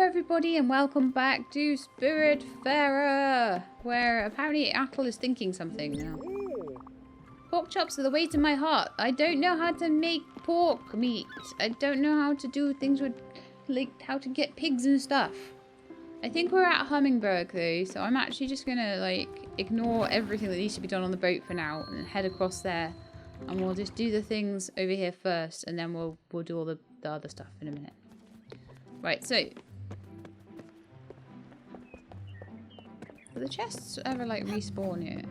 everybody, and welcome back to Spiritfarer, where apparently Atle is thinking something now. Pork chops are the way to my heart. I don't know how to make pork meat. I don't know how to do things with, like, how to get pigs and stuff. I think we're at Hummingberg though, so I'm actually just gonna, like, ignore everything that needs to be done on the boat for now and head across there. And we'll just do the things over here first, and then we'll do all the other stuff in a minute. Right, so... do the chests ever, like, respawn here?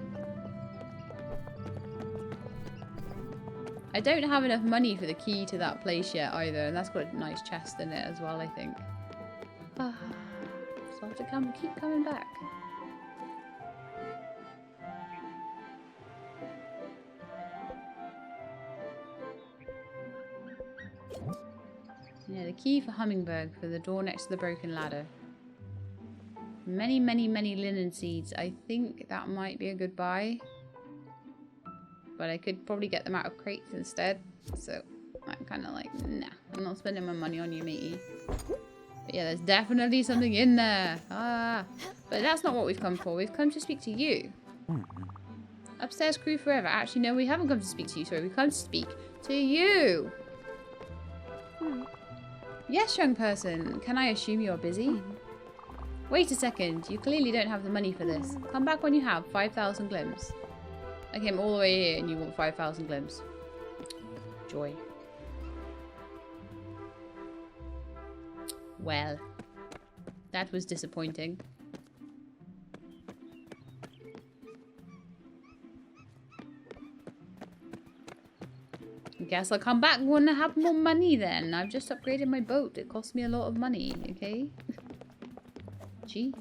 I don't have enough money for the key to that place yet either, and that's got a nice chest in it as well, I think. So I'll have to keep coming back. Yeah, the key for Hummingberg for the door next to the broken ladder. Many, many, many linen seeds. I think that might be a good buy. But I could probably get them out of crates instead. So I'm kind of like, nah, I'm not spending my money on you, matey. But yeah, there's definitely something in there. Ah, but that's not what we've come for. We've come to speak to you. Upstairs crew forever. Actually, no, we haven't come to speak to you. Sorry, we've come to speak to you. Yes, young person. Can I assume you're busy? Wait a second. You clearly don't have the money for this. Come back when you have 5,000 glims. I came all the way here and you want 5,000 glims. Joy. Well, that was disappointing. Guess I'll come back when I have more money then. I've just upgraded my boat. It cost me a lot of money, okay? Gee.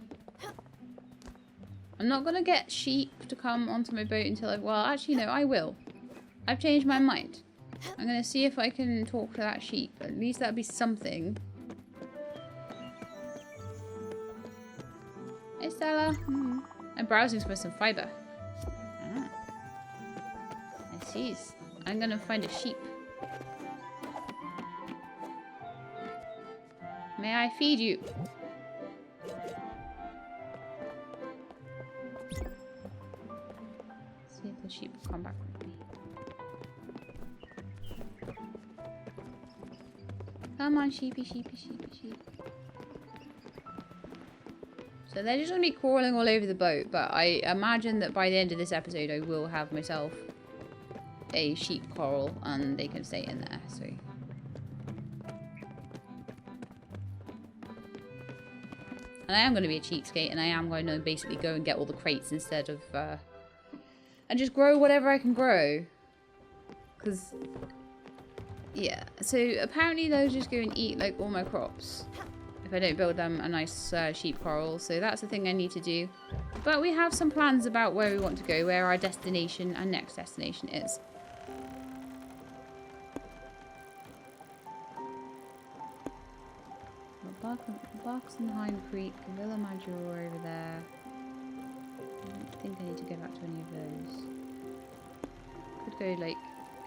I'm not gonna get sheep to come onto my boat until I've... well, actually, no, I will. I've changed my mind. I'm gonna see if I can talk to that sheep. At least that'll be something. Hey, Stella. I'm browsing for some fiber. Ah. I see. I'm gonna find a sheep. May I feed you? See if the sheep will come back with me. Come on, sheepy, sheepy, sheepy, sheep. So they're just gonna be crawling all over the boat, but I imagine that by the end of this episode I will have myself a sheep coral and they can stay in there, so. And I am going to be a cheapskate and I am going to basically go and get all the crates instead of and just grow whatever I can grow, because yeah, so apparently they'll just go and eat like all my crops if I don't build them a nice sheep coral, so that's the thing I need to do. But we have some plans about where we want to go, where our destination and next destination is. Box and Hind Creek, Villa Major over there. I don't think I need to go back to any of those. Could go like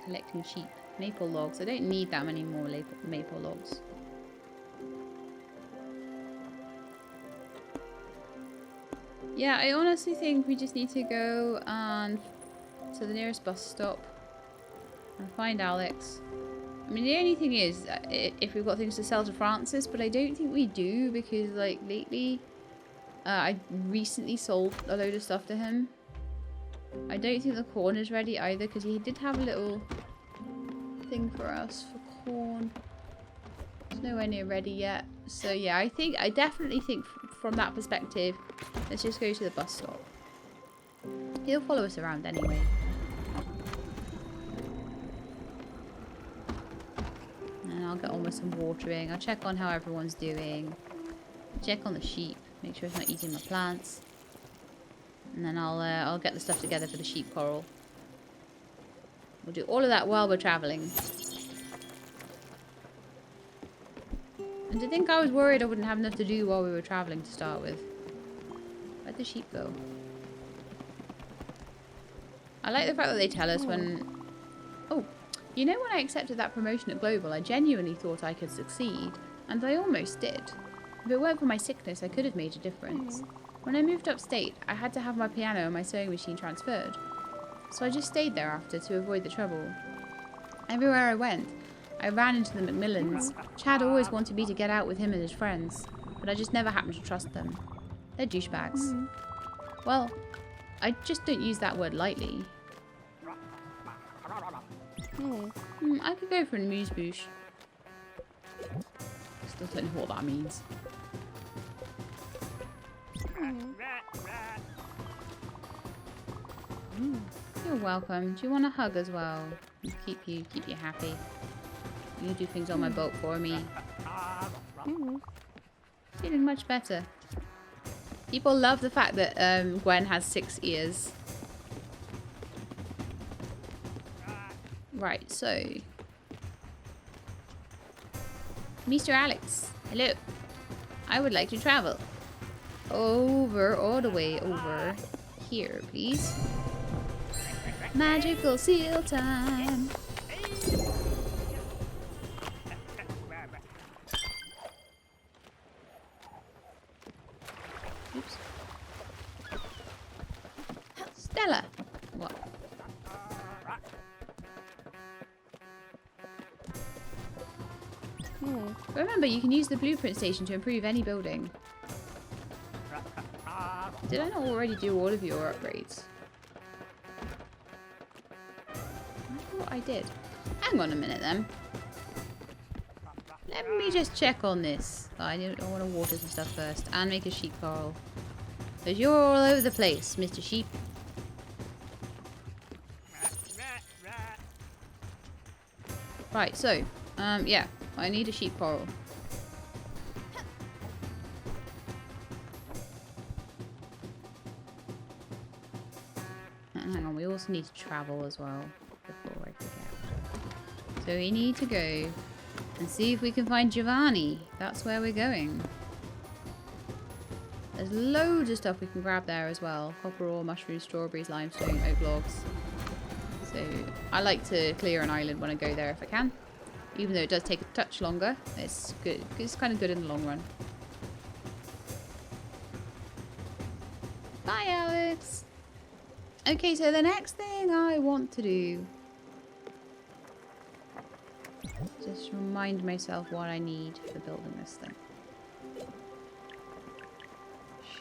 collecting sheep. Maple logs. I don't need that many more maple logs. Yeah, I honestly think we just need to go and to the nearest bus stop and find Alex. I mean, the only thing is, if we've got things to sell to Francis, but I don't think we do, because, like, lately, I recently sold a load of stuff to him. I don't think the corn is ready either, because he did have a little thing for us for corn. It's nowhere near ready yet. So, yeah, I definitely think from that perspective, let's just go to the bus stop. He'll follow us around anyway. And I'll get on with some watering. I'll check on how everyone's doing. Check on the sheep. Make sure it's not eating my plants. And then I'll get the stuff together for the sheep coral. We'll do all of that while we're traveling. And to think I was worried I wouldn't have enough to do while we were traveling to start with. Where'd the sheep go? I like the fact that they tell us when... oh. You know, when I accepted that promotion at Global, I genuinely thought I could succeed, and I almost did. If it weren't for my sickness, I could have made a difference. When I moved upstate, I had to have my piano and my sewing machine transferred. So I just stayed there after to avoid the trouble. Everywhere I went, I ran into the Macmillans. Chad always wanted me to get out with him and his friends, but I just never happened to trust them. They're douchebags. Well, I just don't use that word lightly. I could go for an amuse-bouche. Still don't know what that means. You're welcome. Do you want a hug as well? Keep you happy. You do things on my boat for me. Feeling much better. People love the fact that Gwen has 6 ears. Right, so Mr. Alex, hello. I would like to travel over all the way over here, please. Magical seal time. Oops. Stella. What? Remember, you can use the blueprint station to improve any building. Did I not already do all of your upgrades? I thought I did. Hang on a minute then. Let me just check on this. Oh, I want to water some stuff first and make a sheep coral. Because you're all over the place, Mr. Sheep. Right, so, yeah, I need a sheep coral. Hang on, we also need to travel as well before I forget. So we need to go and see if we can find Giovanni. That's where we're going. There's loads of stuff we can grab there as well. Copper ore, mushrooms, strawberries, limestone, oak logs. So I like to clear an island when I go there if I can. Even though it does take a touch longer, it's good. It's kind of good in the long run. Bye, Alex. Okay, so the next thing I want to do, just remind myself what I need for building this thing.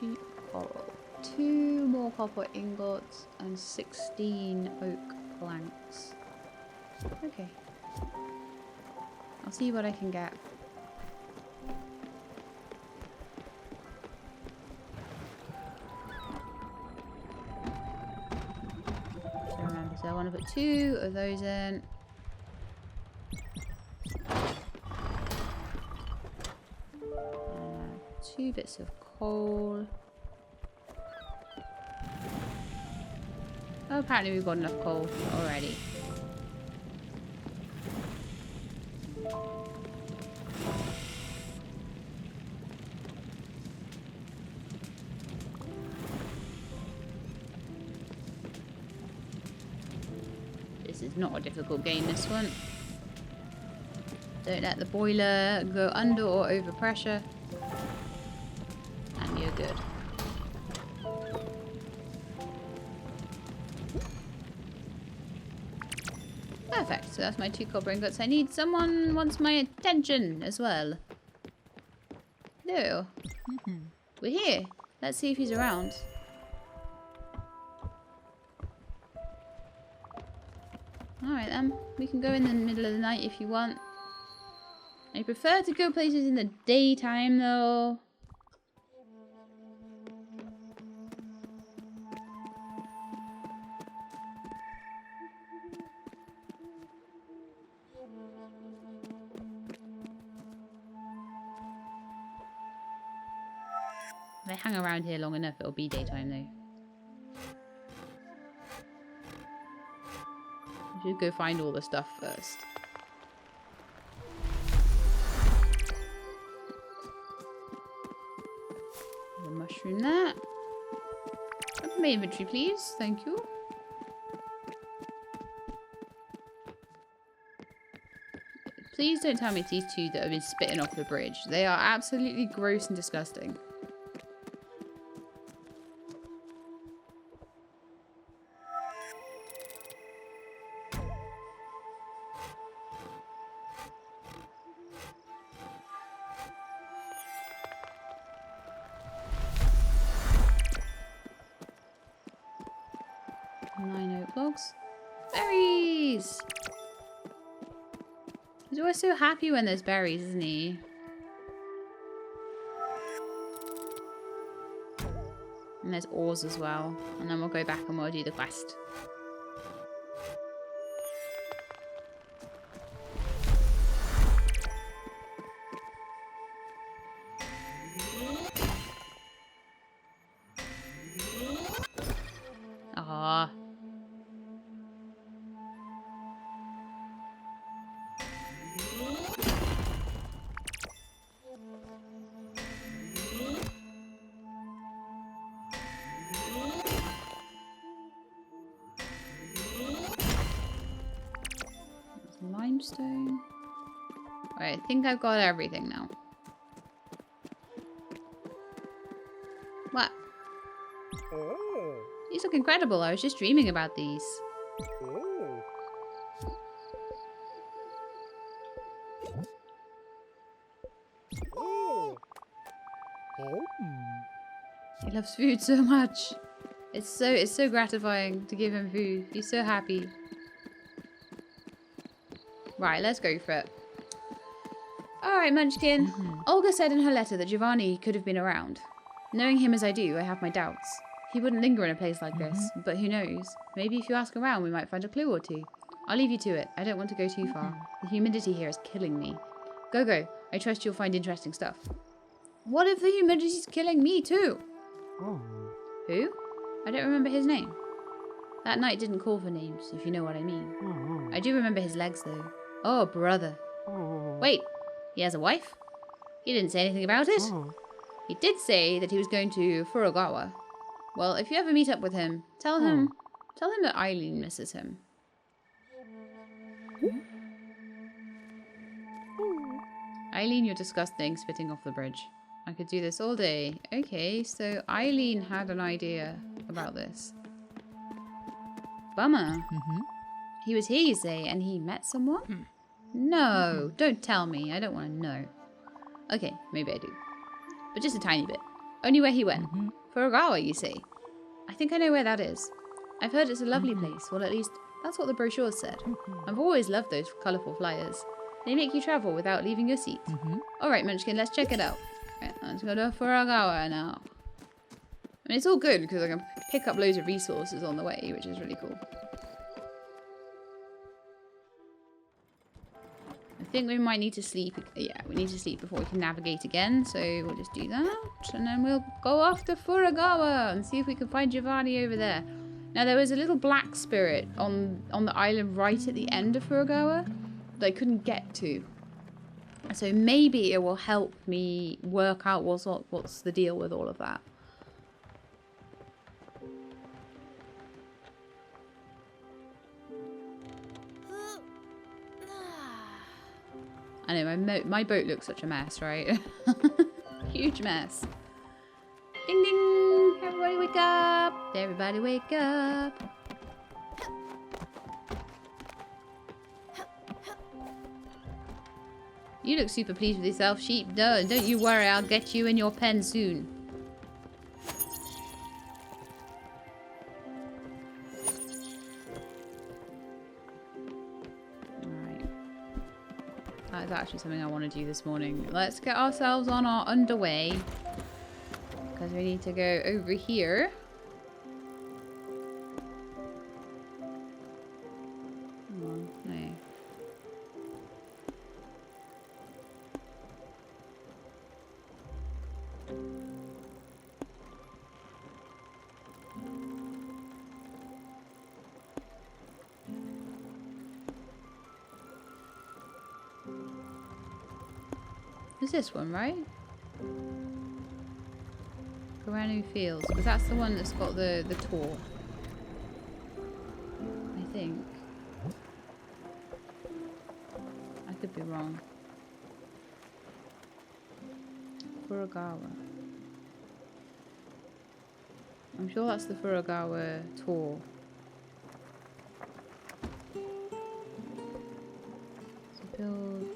Sheep coral. 2 more copper ingots and 16 oak planks. Okay. I'll see what I can get. So remember, so I want to put 2 of those in. 2 bits of coal. Oh, apparently we've got enough coal already. This is not a difficult game, this one. Don't let the boiler go under or over pressure. And you're good. Perfect, so that's my 2 copper ingots. I need someone wants my attention as well. No. We're here. Let's see if he's around. Alright then, we can go in the middle of the night if you want. I prefer to go places in the daytime though. If I hang around here long enough, it'll be daytime though. I should go find all the stuff first. The mushroom there. Open my inventory, please. Thank you. Please don't tell me it's these two that have been spitting off the bridge. They are absolutely gross and disgusting. Berries! He's always so happy when there's berries, isn't he? And there's ores as well. And then we'll go back and we'll do the quest. Ah. Limestone. Alright, I think I've got everything now. What? Oh. These look incredible. I was just dreaming about these. Oh. Oh. Oh. He loves food so much. It's so gratifying to give him food. He's so happy. Right, let's go for it. Alright, Munchkin. Olga said in her letter that Giovanni could have been around. Knowing him as I do, I have my doubts. He wouldn't linger in a place like this, but who knows? Maybe if you ask around, we might find a clue or two. I'll leave you to it. I don't want to go too far. The humidity here is killing me. Go. I trust you'll find interesting stuff. What if the humidity's killing me too? Oh. Who? I don't remember his name. That night didn't call for names, if you know what I mean. Oh. I do remember his legs though. Oh, brother. Oh. Wait, he has a wife? He didn't say anything about it. Oh. He did say that he was going to Furugawa. Well, if you ever meet up with him, tell him that Eileen misses him. Eileen, you're disgusting, spitting off the bridge. I could do this all day. Okay, so Eileen had an idea about this. Bummer. He was here, you say, and he met someone? No, don't tell me. I don't want to know. Okay, maybe I do. But just a tiny bit. Only where he went. Furugawa, you say? I think I know where that is. I've heard it's a lovely place. Well, at least that's what the brochure said. I've always loved those colourful flyers. They make you travel without leaving your seat. Alright, Munchkin, let's check it out. Right, let's go to Furugawa now. I mean, it's all good because I can pick up loads of resources on the way, which is really cool. I think we might need to sleep. Yeah, we need to sleep before we can navigate again. So we'll just do that. And then we'll go off to Furugawa and see if we can find Giovanni over there. Now, there was a little black spirit on the island right at the end of Furugawa that I couldn't get to. So maybe it will help me work out what's the deal with all of that. I know, my boat looks such a mess, right? Huge mess. Ding ding! Everybody wake up! Everybody wake up! You look super pleased with yourself, sheep. Don't you worry, I'll get you in your pen soon. That's actually something I want to do this morning. Let's get ourselves on our underway. Because we need to go over here. Come on, no. Is this one, right? Garanu Fields, because that's the one that's got the tour. I think. I could be wrong. Furugawa. I'm sure that's the Furugawa tour. So build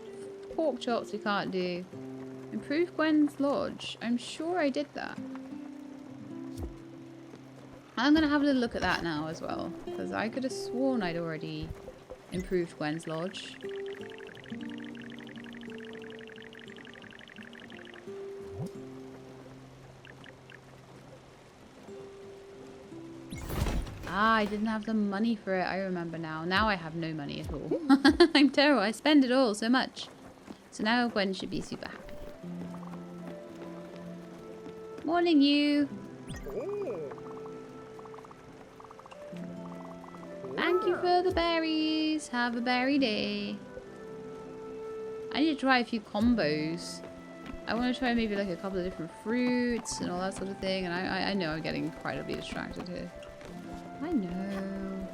pork chops we can't do. Improve Gwen's lodge. I'm sure I did that. I'm gonna have a little look at that now as well, because I could have sworn I'd already improved Gwen's lodge. Ah, I didn't have the money for it. I remember now. Now I have no money at all. I'm terrible. I spend it all so much. So now Gwen should be super happy. Morning, you. Thank you for the berries. Have a berry day. I need to try a few combos. I want to try maybe like a couple of different fruits and all that sort of thing. And I know I'm getting incredibly distracted here. I know.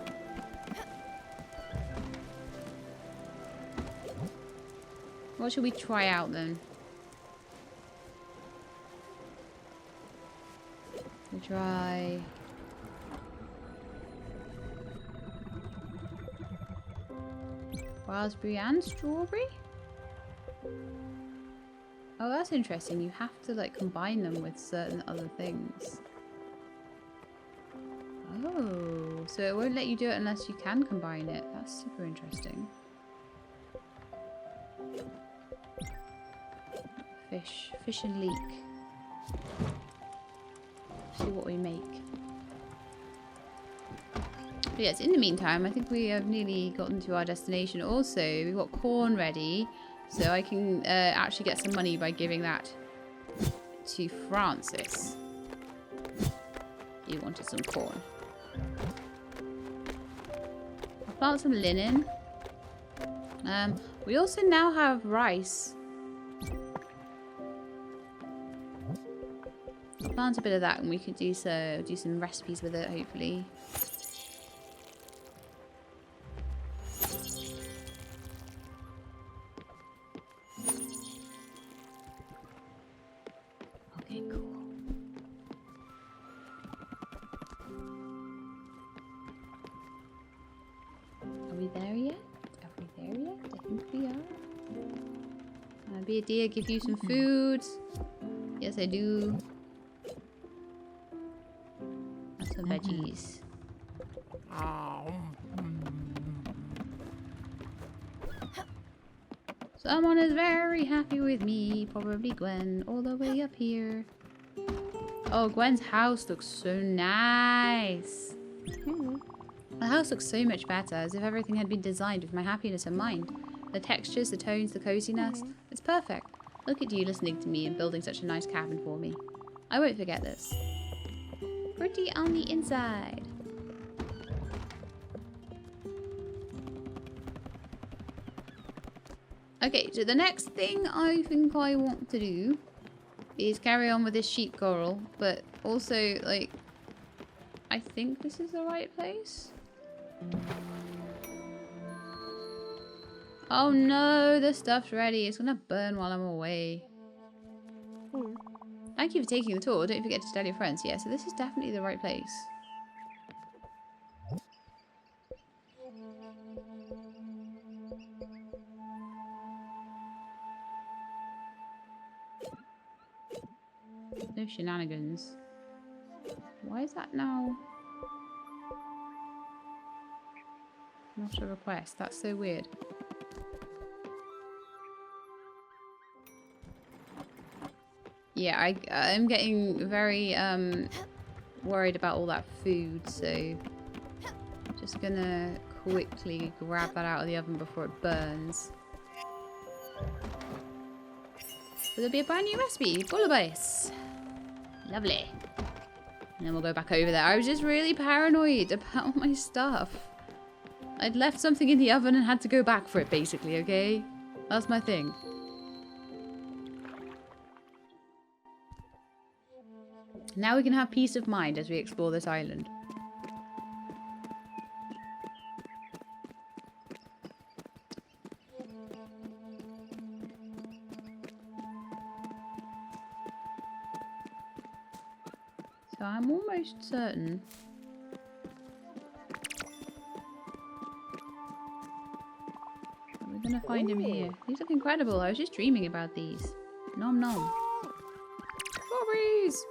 What should we try out then? We try... raspberry and strawberry? Oh, that's interesting. You have to like combine them with certain other things. Oh, so it won't let you do it unless you can combine it. That's super interesting. Fish and leek. See what we make. But yes, in the meantime, I think we have nearly gotten to our destination. Also, we've got corn ready, so I can actually get some money by giving that to Francis. He wanted some corn. I'll plant some linen. We also now have rice. I'll plant a bit of that, and we could do some recipes with it, hopefully. Okay, cool. Are we there yet? Are we there yet? I think we are. Be a dear, give you some food. Yes, I do. And some veggies. Someone is very happy with me. Probably Gwen, all the way up here. Oh, Gwen's house looks so nice. The house looks so much better, as if everything had been designed with my happiness in mind. The textures, the tones, the coziness. It's perfect. Look at you listening to me and building such a nice cabin for me. I won't forget this. Pretty on the inside. Okay, so the next thing I think I want to do is carry on with this sheep coral, but also, like, I think this is the right place. Oh no, the stuff's ready. It's gonna burn while I'm away. Thank you for taking the tour. Don't forget to tell your friends. Yeah, so this is definitely the right place. No shenanigans. Why is that now not a request? That's so weird. Yeah, I'm getting very worried about all that food, so just gonna quickly grab that out of the oven before it burns. There'll be a brand new recipe, bouillabaisse. Lovely. And then we'll go back over there. I was just really paranoid about my stuff. I'd left something in the oven and had to go back for it, basically, okay? That's my thing. Now we can have peace of mind as we explore this island. So I'm almost certain. We're gonna find him here. These look incredible. I was just dreaming about these. Nom nom. Strawberries!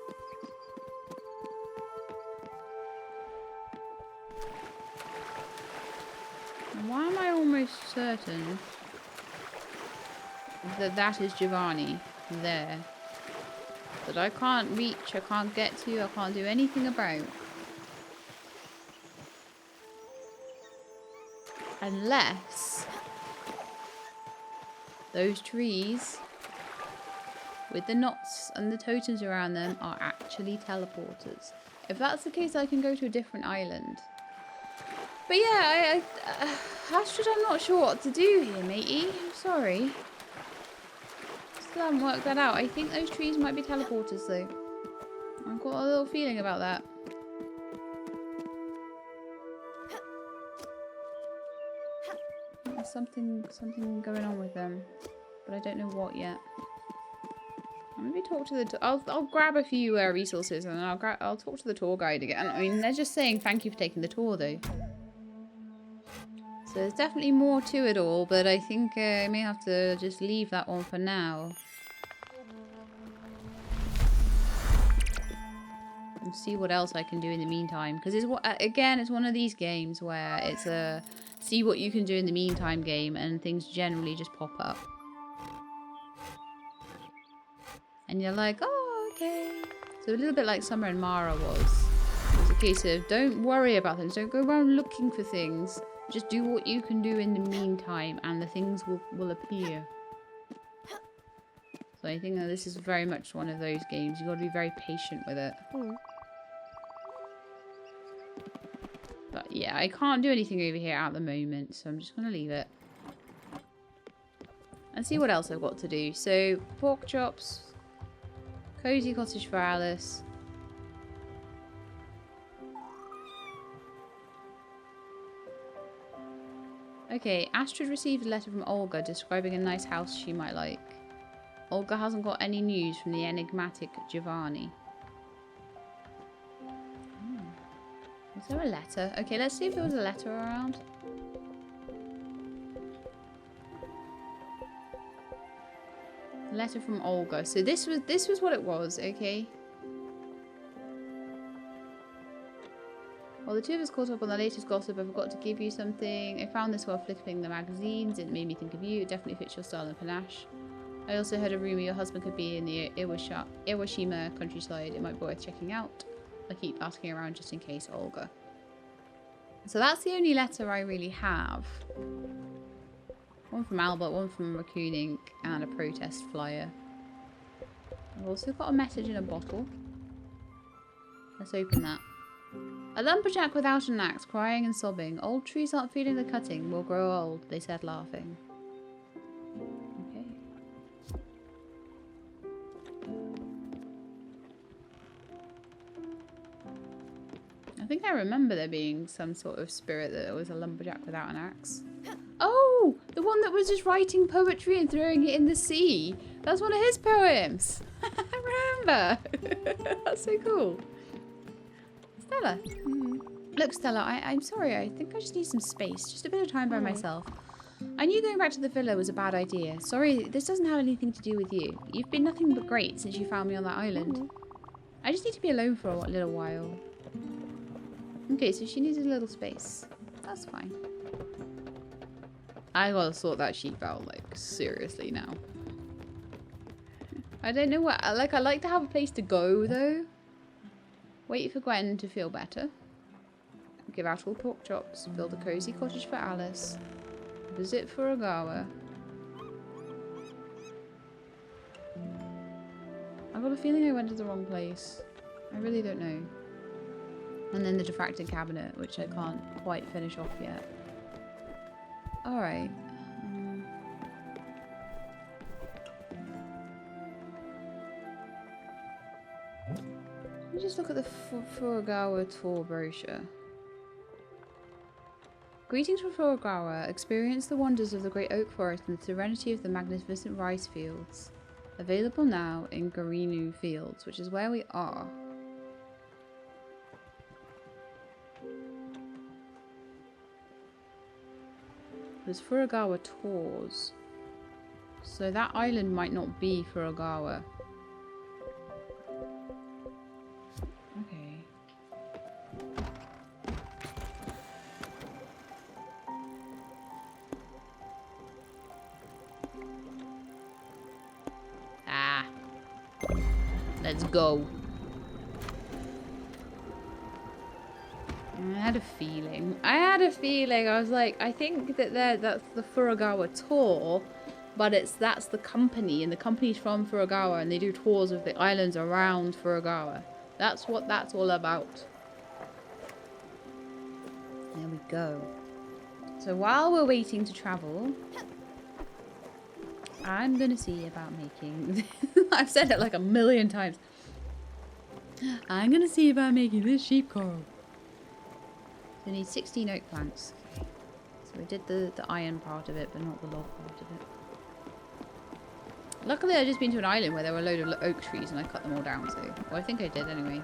And why am I almost certain that that is Giovanni there? That I can't reach, I can't get to, I can't do anything about. Unless those trees with the knots and the totems around them are actually teleporters. If that's the case, I can go to a different island. But yeah, Astrid, I'm not sure what to do here, matey. I'm sorry. Still haven't worked that out. I think those trees might be teleporters, though. I've got a little feeling about that. There's something going on with them, but I don't know what yet. Maybe talk to the. I'll grab a few resources and I'll talk to the tour guide again. I mean, they're just saying thank you for taking the tour, though. So there's definitely more to it all, but I think I may have to just leave that one for now. And see what else I can do in the meantime. Because it's one of these games where it's a see what you can do in the meantime game, and things generally just pop up. And you're like, oh, okay. So a little bit like Summer and Mara was. It was a case of don't worry about things. Don't go around looking for things. Just do what you can do in the meantime and the things will appear. So I think that this is very much one of those games. You've got to be very patient with it. But yeah, I can't do anything over here at the moment. So I'm just going to leave it. And see what else I've got to do. So, pork chops. Cozy cottage for Alice. Okay, Astrid received a letter from Olga describing a nice house she might like. Olga hasn't got any news from the enigmatic Giovanni. Was there a letter? Okay, let's see if there was a letter around. Letter from Olga. So this was what it was, okay? While the two of us caught up on the latest gossip, I forgot to give you something. I found this while flipping the magazines. It made me think of you. It definitely fits your style and panache. I also heard a rumor your husband could be in the Iwashima countryside. It might be worth checking out. I keep asking around just in case, Olga. So that's the only letter I really have. One from Albert, one from Raccoon Inc. and a protest flyer. I've also got a message in a bottle. Let's open that. A lumberjack without an axe, crying and sobbing. Old trees aren't feeling the cutting, will grow old, they said, laughing. Okay. I think I remember there being some sort of spirit that was a lumberjack without an axe. Oh, the one that was just writing poetry and throwing it in the sea. That's one of his poems. I remember. That's so cool. Stella. Look, Stella, I'm sorry. I think I just need some space. Just a bit of time by myself. I knew going back to the villa was a bad idea. Sorry, this doesn't have anything to do with you. You've been nothing but great since you found me on that island. I just need to be alone for a little while. Okay, so she needs a little space. That's fine. I gotta sort that sheep out, like, seriously now. I don't know what, I like to have a place to go, though. Wait for Gwen to feel better. Give out all pork chops. Build a cozy cottage for Alice. Visit Furugawa. I've got a feeling I went to the wrong place. I really don't know. And then the diffracted cabinet, which I can't quite finish off yet. Alright. Let me just look at the Furugawa tour brochure. Greetings from Furugawa. Experience the wonders of the great oak forest and the serenity of the magnificent rice fields. Available now in Garinu Fields, which is where we are. There's Furugawa tours. So that island might not be Furugawa. Okay. Ah. Let's go. I had a feeling. I was like, I think that that's the Furugawa tour, but that's the company, and the company's from Furugawa, and they do tours of the islands around Furugawa. That's what that's all about. There we go. So while we're waiting to travel, I'm gonna see about making... I've said it like a million times. I'm gonna see about making this sheep coral. We need 16 oak planks. Okay. So we did the iron part of it, but not the log part of it. Luckily, I've just been to an island where there were a load of oak trees and I cut them all down, so... Well, I think I did anyway.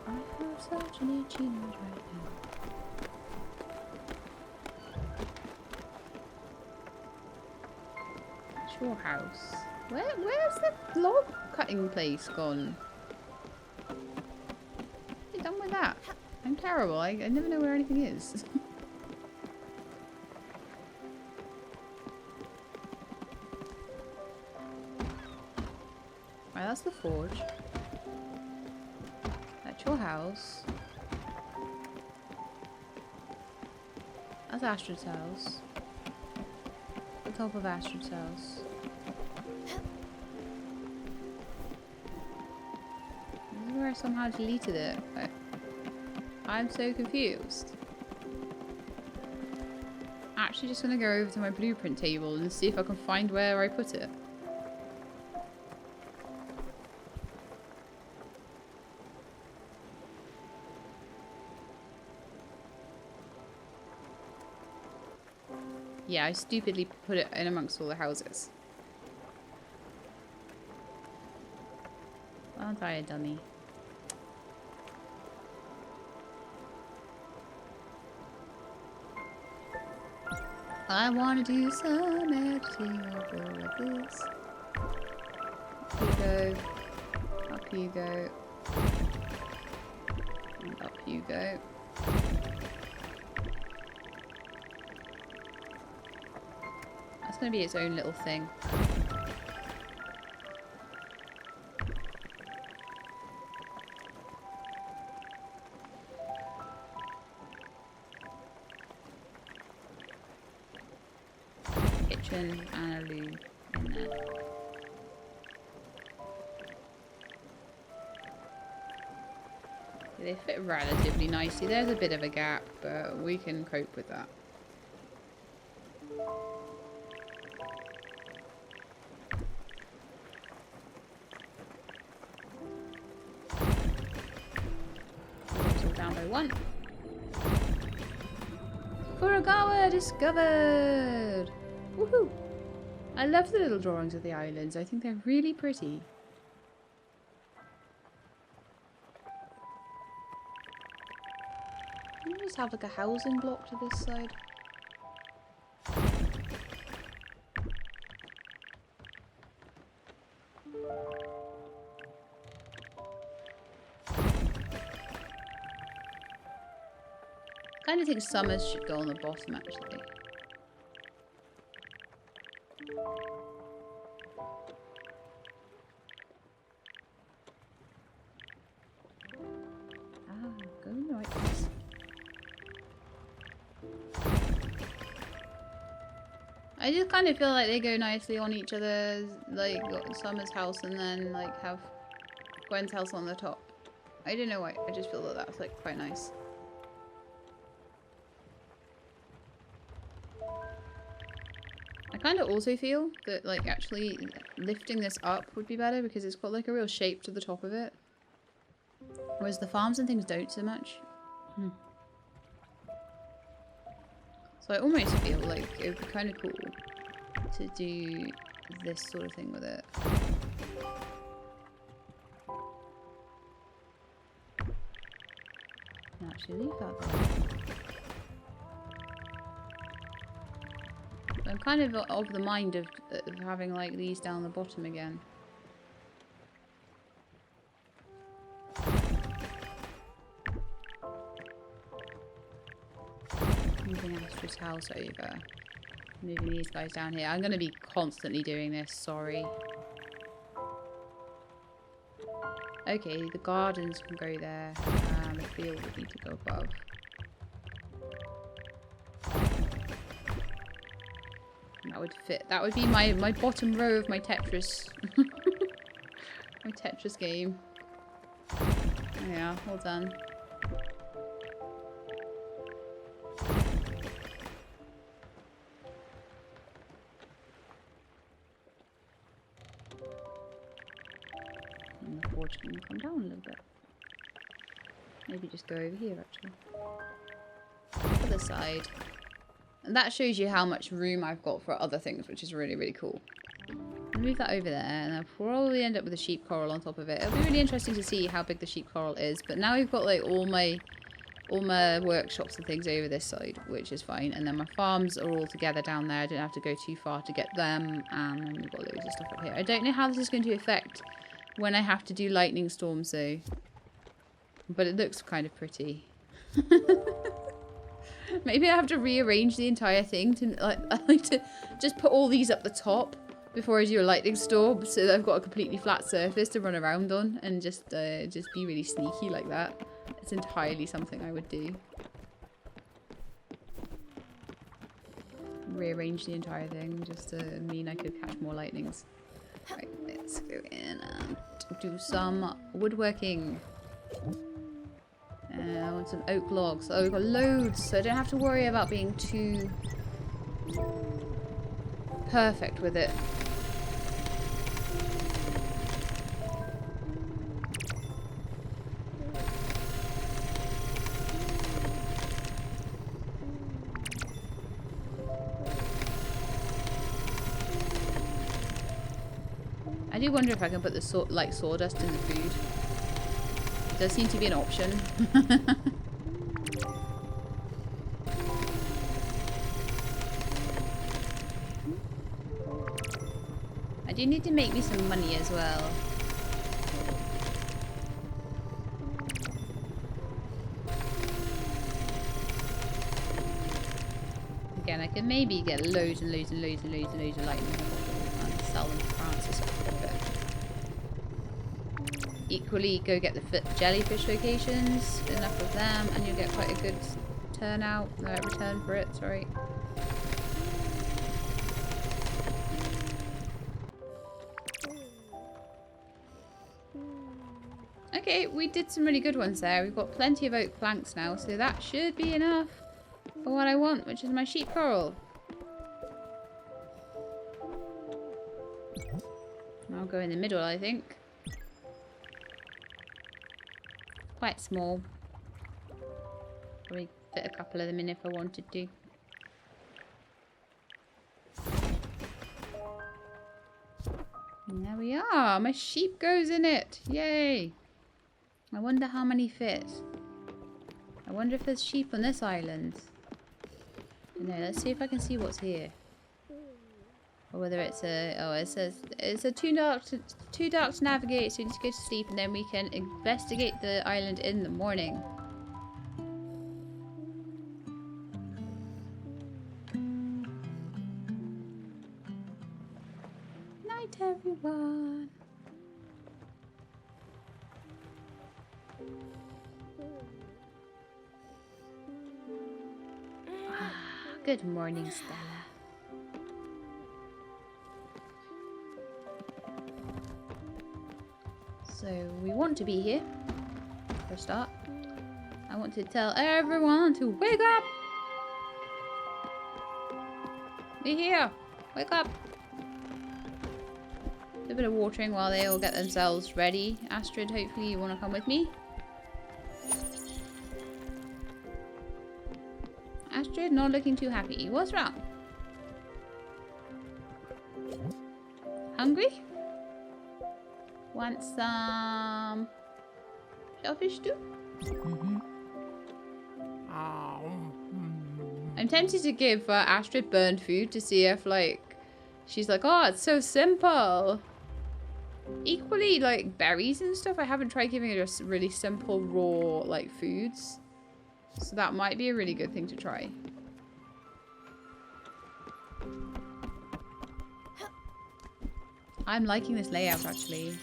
I have such an itchy nose right now. Shore house. Where's the log cutting place gone? What have you done with that? I'm terrible. I never know where anything is. Right, that's the forge. That's your house. That's Astrid's house. The top of Astrid's house. This is where I somehow deleted it. I'm so confused. Actually just gonna go over to my blueprint table and see if I can find where I put it. Yeah, I stupidly put it in amongst all the houses. Aren't I a dummy? I want to do some editing over this. Up you go. Up you go. And up you go. That's going to be its own little thing. Kitchen and a loo in there. They fit relatively nicely. There's a bit of a gap, but we can cope with that. It's all down by one. Furugawa discovered! Woohoo! I love the little drawings of the islands. I think they're really pretty. Can we just have like a housing block to this side? I kind of think summers should go on the bottom actually. Go in the right place. I just kind of feel like they go nicely on each other's, like got Summer's house and then like have Gwen's house on the top. I don't know why, I just feel that that's like quite nice. I kind of also feel that like actually lifting this up would be better because it's got like a real shape to the top of it. Whereas the farms and things don't so much. So I almost feel like it would be kind of cool to do this sort of thing with it. actually leave that there. But I'm kind of the mind of having like these down the bottom again. Moving Astra's house over. Moving these guys down here. I'm going to be constantly doing this, sorry. Okay, the gardens can go there. And the field would need to go above. That would fit. That would be my bottom row of my Tetris. My Tetris game. Yeah, well done. And the forge can come down a little bit. Maybe just go over here actually. Other side. And that shows you how much room I've got for other things, which is really, really cool. I'll move that over there, and I'll probably end up with a sheep coral on top of it. It'll be really interesting to see how big the sheep coral is, but now we've got like all my workshops and things over this side, which is fine. And then my farms are all together down there. I don't have to go too far to get them, and then we've got loads of stuff up here. I don't know how this is going to affect when I have to do lightning storms though, but it looks kind of pretty. Maybe I have to rearrange the entire thing to I like to just put all these up the top before I do a lightning storm, so that I've got a completely flat surface to run around on, and just be really sneaky like that. It's entirely something I would do. Rearrange the entire thing just to mean I could catch more lightnings. Right, let's go in and do some woodworking. I want some oak logs. Oh, we've got loads, so I don't have to worry about being too perfect with it. I do wonder if I can put the sawdust in the food. It does seem to be an option. I do need to make me some money as well. Again, I can maybe get loads and loads and loads and loads and loads of lightning and sell them to Francis. Equally, go get the jellyfish locations, enough of them, and you'll get quite a good return for it, sorry. Okay, we did some really good ones there. We've got plenty of oak planks now, so that should be enough for what I want, which is my sheep coral. I'll go in the middle, I think. Quite small. Probably fit a couple of them in if I wanted to. And there we are. My sheep goes in it. Yay. I wonder how many fit. I wonder if there's sheep on this island. No, let's see if I can see what's here. Or whether it's a... Oh, it says it's too dark to navigate, so we need to go to sleep, and then we can investigate the island in the morning. Night, everyone. Good morning, Stella. So we want to be here for a start. I want to tell everyone to wake up. We're here. Wake up. A bit of watering while they all get themselves ready. Astrid, hopefully you want to come with me. Astrid, not looking too happy. What's wrong? Hungry? Want some shellfish stew? I'm tempted to give Astrid burned food to see if, like, she's like, oh, it's so simple. Equally, like, berries and stuff, I haven't tried giving her just really simple, raw, like, foods. So that might be a really good thing to try. I'm liking this layout, actually.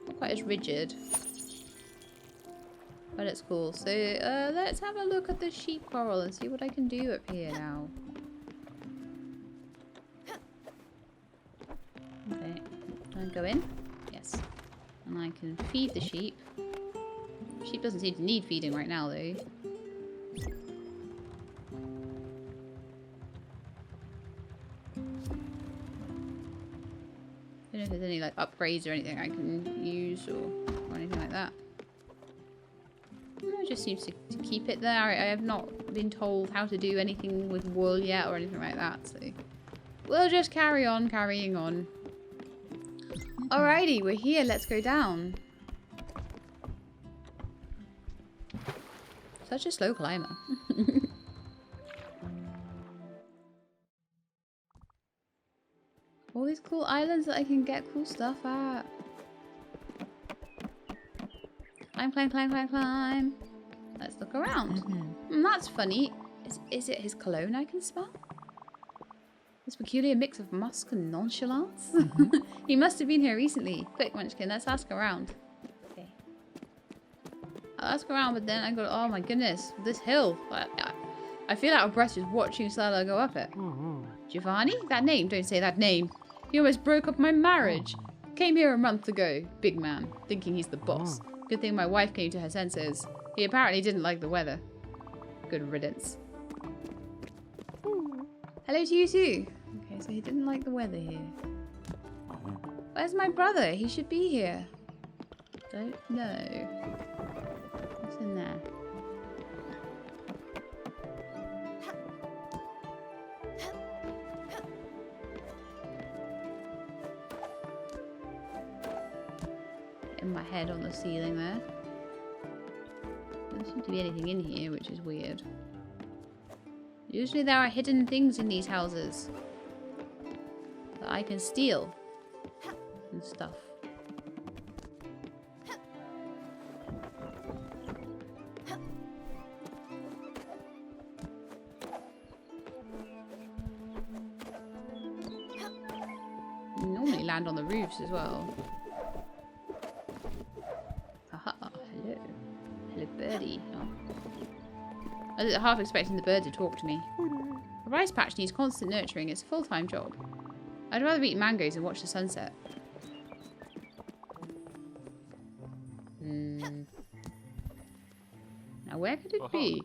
Not quite as rigid. But it's cool. So, let's have a look at the sheep coral and see what I can do up here now. Okay. Can I go in? Yes. And I can feed the sheep. Sheep doesn't seem to need feeding right now, though. I don't know if there's any like upgrades or anything I can use or anything like that. No, it just seems to keep it there. I have not been told how to do anything with wool yet or anything like that, so we'll just carry on carrying on. Alrighty, we're here. Let's go down. Such a slow climber. All these cool islands that I can get cool stuff at. Climb, climb, climb, climb, climb. Let's look around. That's funny. Is it his cologne I can smell? This peculiar mix of musk and nonchalance? He must have been here recently. Quick, Munchkin, let's ask around. Okay. I'll ask around, but then I go, oh my goodness, this hill. I feel out of breath just watching Stella go up it. Giovanni? That name? Don't say that name. He almost broke up my marriage. Came here a month ago, big man, thinking he's the boss. Good thing my wife came to her senses. He apparently didn't like the weather. Good riddance. Hello to you too. Okay, so he didn't like the weather here. Where's my brother? He should be here. Don't know. What's in there? In my head on the ceiling there. There doesn't seem to be anything in here, which is weird. Usually there are hidden things in these houses that I can steal and stuff. You normally land on the roofs as well. Haha, hello. Hello, birdie. Oh. I was half expecting the bird to talk to me. The rice patch needs constant nurturing. It's a full-time job. I'd rather eat mangoes and watch the sunset. Now where could it be?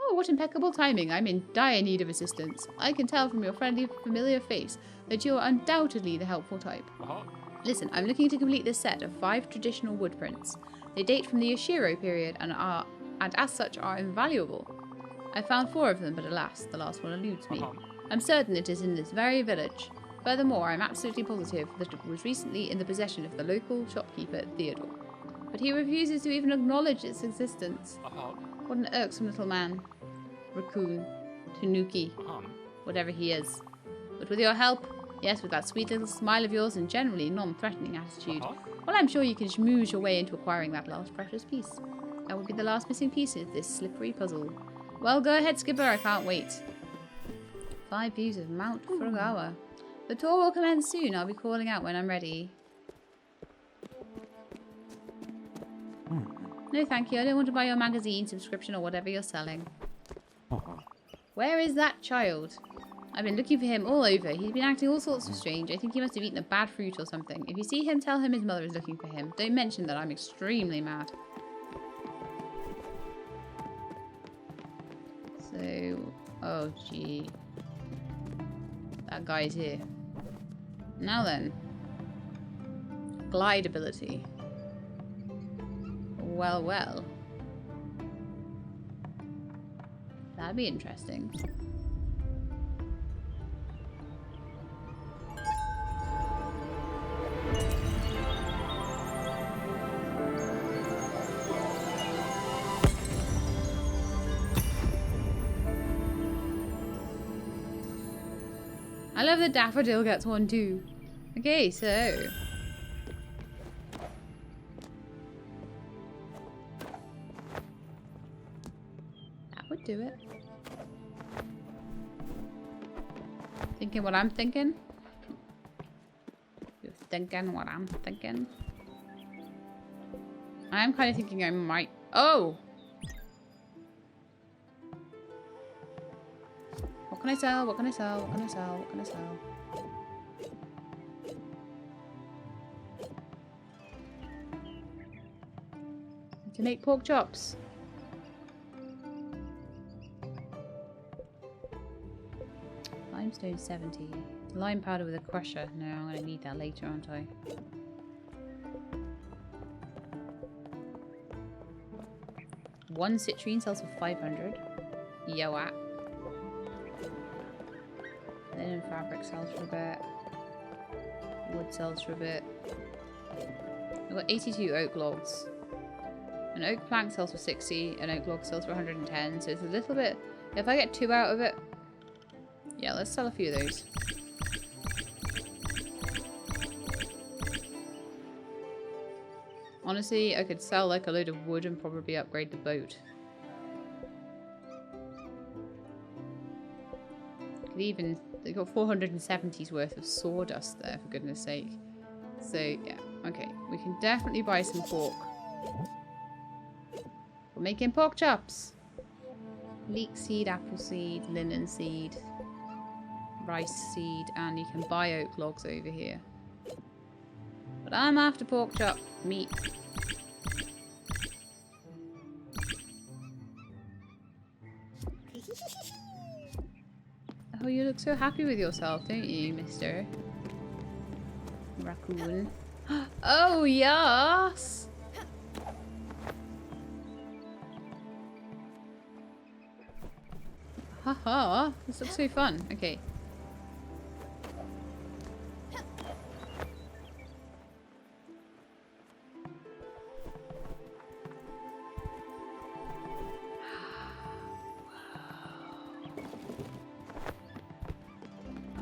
Oh, what impeccable timing. I'm in dire need of assistance. I can tell from your friendly, familiar face that you are undoubtedly the helpful type. Listen, I'm looking to complete this set of 5 traditional wood prints. They date from the Ashiro period and as such are invaluable. I found 4 of them, but alas, the last one eludes me. I'm certain it is in this very village. Furthermore, I'm absolutely positive that it was recently in the possession of the local shopkeeper, Theodore. But he refuses to even acknowledge its existence. What an irksome little man. Raccoon. Tanuki. Whatever he is. But with your help, yes, with that sweet little smile of yours and generally non-threatening attitude, well, I'm sure you can schmooze your way into acquiring that last precious piece. That would be the last missing piece of this slippery puzzle. Well, go ahead, Skipper. I can't wait. 5 views of Mount Furugawa. The tour will commence soon. I'll be calling out when I'm ready. No, thank you. I don't want to buy your magazine, subscription, or whatever you're selling. Where is that child? I've been looking for him all over. He's been acting all sorts of strange. I think he must have eaten a bad fruit or something. If you see him, tell him his mother is looking for him. Don't mention that I'm extremely mad. So, oh gee. That guy's here. Now then. Glide ability. Well, well. That'd be interesting. love that Daffodil gets one too. Okay, so... that would do it. Thinking what I'm thinking? You're thinking what I'm thinking? I'm kind of thinking I might... oh! What can I sell? What can I sell? What can I sell? What can I sell? To make pork chops. Limestone 70. Lime powder with a crusher. No, I'm going to need that later, aren't I? One citrine sells for 500. Yo, at. Linen fabric sells for a bit. Wood sells for a bit. I've got 82 oak logs. An oak plank sells for 60. An oak log sells for 110. So it's a little bit... if I get 2 out of it... yeah, let's sell a few of those. Honestly, I could sell like a load of wood and probably upgrade the boat. Could even... they got 470's worth of sawdust there, for goodness sake. So, yeah. Okay, we can definitely buy some pork. We're making pork chops. Leek seed, apple seed, linen seed, rice seed, and you can buy oak logs over here. But I'm after pork chop meat. Oh, you look so happy with yourself, don't you, Mr. Raccoon? Oh, yes! Haha, this looks so fun. Okay.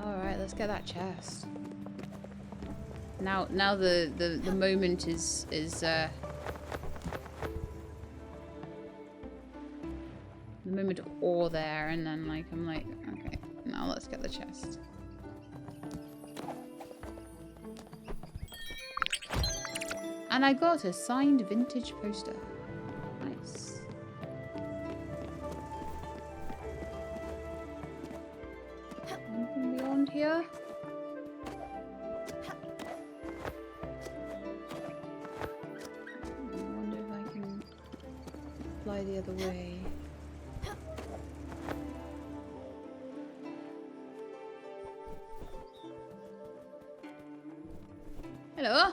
Alright, let's get that chest. Now the moment is the moment of awe there, and then like I'm like, okay, now let's get the chest. And I got a signed vintage poster. Nice. Anything beyond here? I wonder if I can fly the other way. Hello?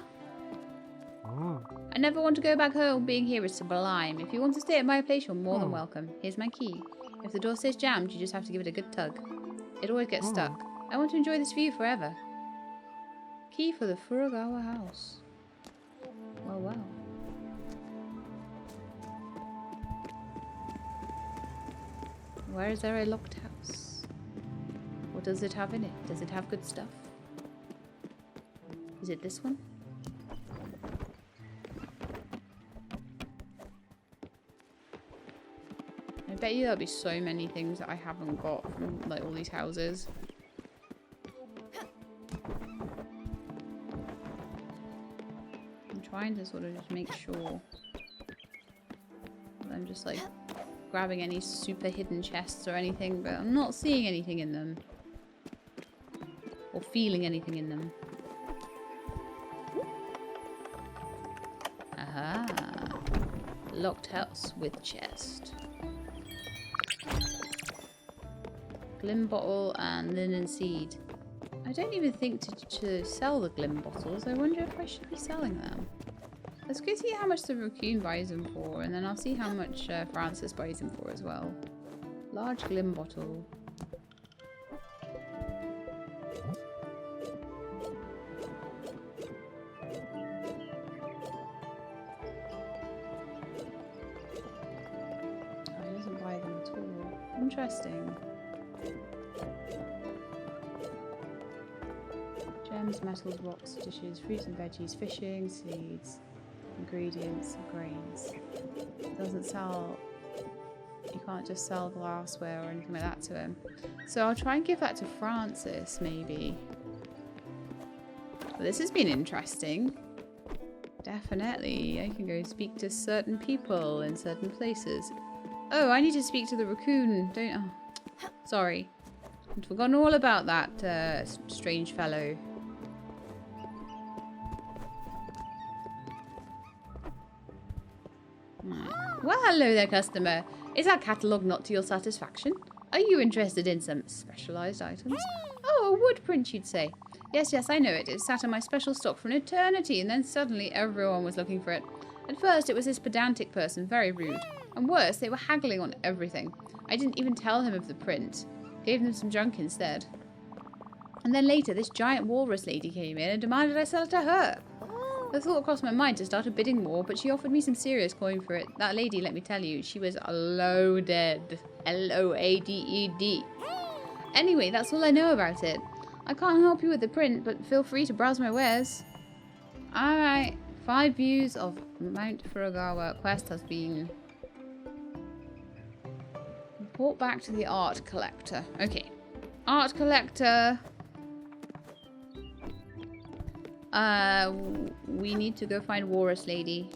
I never want to go back home. Being here is sublime. If you want to stay at my place, you're more than welcome. Here's my key. If the door stays jammed, you just have to give it a good tug. It always gets stuck. I want to enjoy this view forever. Key for the Furugawa house. Well, well. Where is there a locked house? What does it have in it? Does it have good stuff? Is it this one? I bet you there'll be so many things that I haven't got from like all these houses. I'm trying to sort of just make sure that I'm just like grabbing any super hidden chests or anything, but I'm not seeing anything in them. Or feeling anything in them. Aha. Locked house with chest. Glim bottle and linen seed. I don't even think to sell the glim bottles. I wonder if I should be selling them. Let's go see how much the raccoon buys them for, and then I'll see how much Francis buys them for as well. Large glim bottle. Oh, he doesn't buy them at all. Interesting. Gems, metals, rocks, dishes, fruits and veggies, fishing, seeds, ingredients, grains. Doesn't sell... You can't just sell glassware or anything like that to him. So I'll try and give that to Francis, maybe. Well, this has been interesting. Definitely. I can go speak to certain people in certain places. Oh, I need to speak to the raccoon. Don't... Oh, sorry. I'd forgotten all about that strange fellow. Right. Well, hello there, customer. Is our catalogue not to your satisfaction? Are you interested in some specialised items? Oh, a wood print, you'd say. Yes, yes, I know it. It sat in my special stock for an eternity, and then suddenly everyone was looking for it. At first, it was this pedantic person, very rude. And worse, they were haggling on everything. I didn't even tell him of the print. Gave them some junk instead. And then later, this giant walrus lady came in and demanded I sell it to her. The thought crossed my mind to start a bidding war, but she offered me some serious coin for it. That lady, let me tell you, she was loaded. L-O-A-D-E-D. Anyway, that's all I know about it. I can't help you with the print, but feel free to browse my wares. Alright. 5 views of Mount Furugawa quest has been brought back to the art collector. Okay. Art collector. We need to go find Walrus Lady.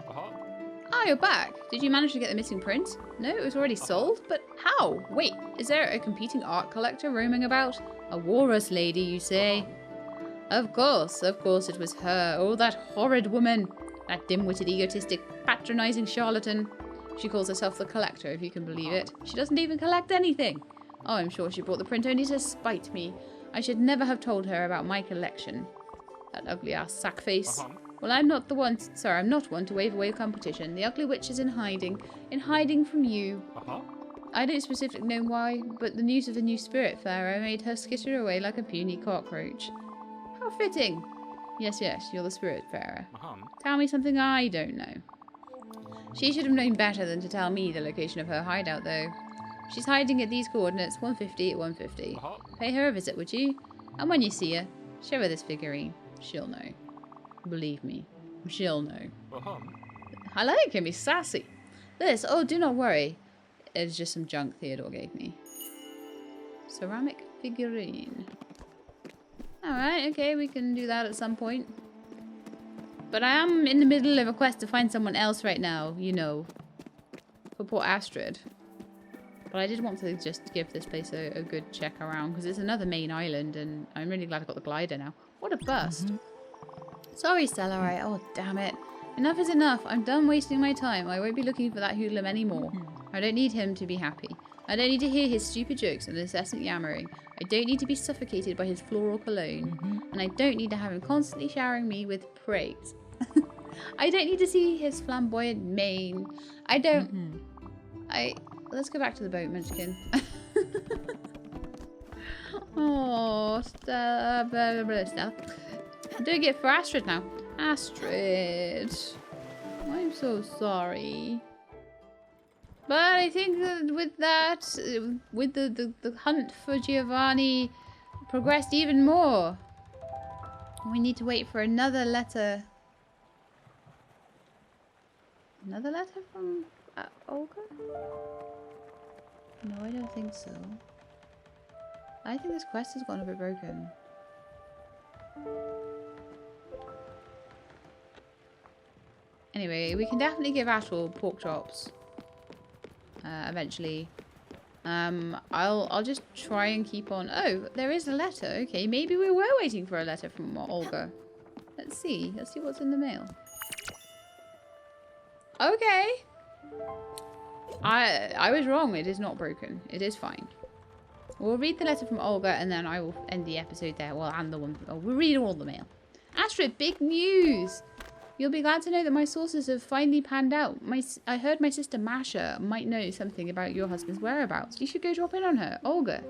Ah, you're back. Did you manage to get the missing print? No, it was already sold? But how? Wait, is there a competing art collector roaming about? A Walrus Lady, you say? Of course it was her. Oh, that horrid woman. That dim-witted, egotistic, patronising charlatan. She calls herself the collector, if you can believe it. She doesn't even collect anything. Oh, I'm sure she brought the print only to spite me. I should never have told her about my collection. That ugly-ass sackface. Well, I'm not one to wave away competition. The ugly witch is in hiding from you. I don't specifically know why, but the news of the new Spiritfarer made her skitter away like a puny cockroach. How fitting. Yes, you're the Spiritfarer. Tell me something I don't know. She should have known better than to tell me the location of her hideout, though. She's hiding at these coordinates, 150 at 150. Pay her a visit, would you? And when you see her, show her this figurine. She'll know. Believe me, she'll know. I like him, he's sassy. This, oh, do not worry. It's just some junk Theodore gave me. Ceramic figurine. Alright, okay, we can do that at some point. But I am in the middle of a quest to find someone else right now, you know. For poor Astrid. But I did want to just give this place a good check around, because it's another main island, and I'm really glad I got the glider now. What a burst. Sorry, Stellarite. Oh, damn it. Enough is enough. I'm done wasting my time. I won't be looking for that hoodlum anymore. I don't need him to be happy. I don't need to hear his stupid jokes and incessant yammering. I don't need to be suffocated by his floral cologne. And I don't need to have him constantly showering me with praise. I don't need to see his flamboyant mane. I don't... Let's go back to the boat, Munchkin. Oh, Stella. I'm doing it for Astrid now. Astrid. I'm so sorry. But I think that with the hunt for Giovanni progressed even more. We need to wait for another letter. Another letter from Olga? No, I don't think so. I think this quest has gone a bit broken. Anyway, we can definitely give Ashwell pork chops. Eventually. I'll just try and keep on. Oh, there is a letter. Okay, maybe we were waiting for a letter from Olga. Let's see. Let's see what's in the mail. Okay. I was wrong. It is not broken. It is fine. We'll read the letter from Olga and then I will end the episode there. Well, and the one. We'll read all the mail. Astrid, big news! You'll be glad to know that my sources have finally panned out. I heard my sister Masha might know something about your husband's whereabouts. You should go drop in on her. Olga.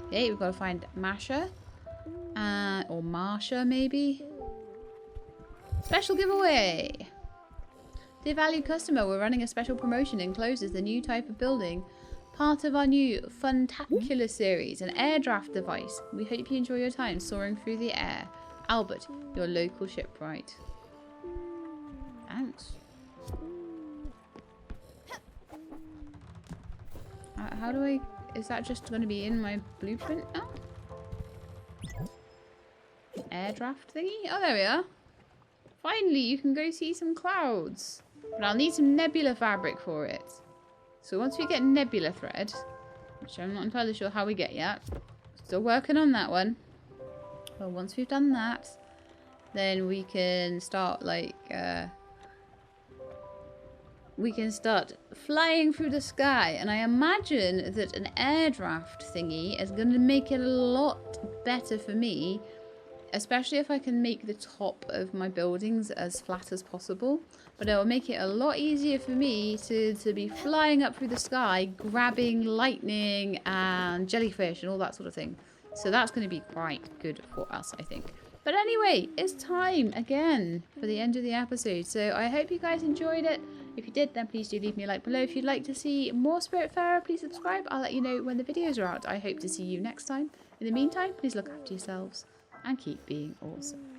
Okay, we've got to find Masha. Or Marsha, maybe. Special giveaway. Dear valued customer, we're running a special promotion enclosed as the new type of building. part of our new Funtacular series, an air draft device. We hope you enjoy your time soaring through the air. Albert, your local shipwright. Thanks. How do I... Is that just going to be in my blueprint now? Air draft thingy? Oh, there we are. Finally, you can go see some clouds. But I'll need some nebula fabric for it. So once we get nebula thread, which I'm not entirely sure how we get yet. Still working on that one. Well, once we've done that, then we can start like... we can start flying through the sky, and I imagine that an air draft thingy is going to make it a lot better for me, especially if I can make the top of my buildings as flat as possible. But it will make it a lot easier for me to be flying up through the sky, grabbing lightning and jellyfish and all that sort of thing. So that's going to be quite good for us, I think. But anyway, it's time again for the end of the episode. So I hope you guys enjoyed it. If you did, then please do leave me a like below. If you'd like to see more Spiritfarer, please subscribe. I'll let you know when the videos are out. I hope to see you next time. In the meantime, please look after yourselves and keep being awesome.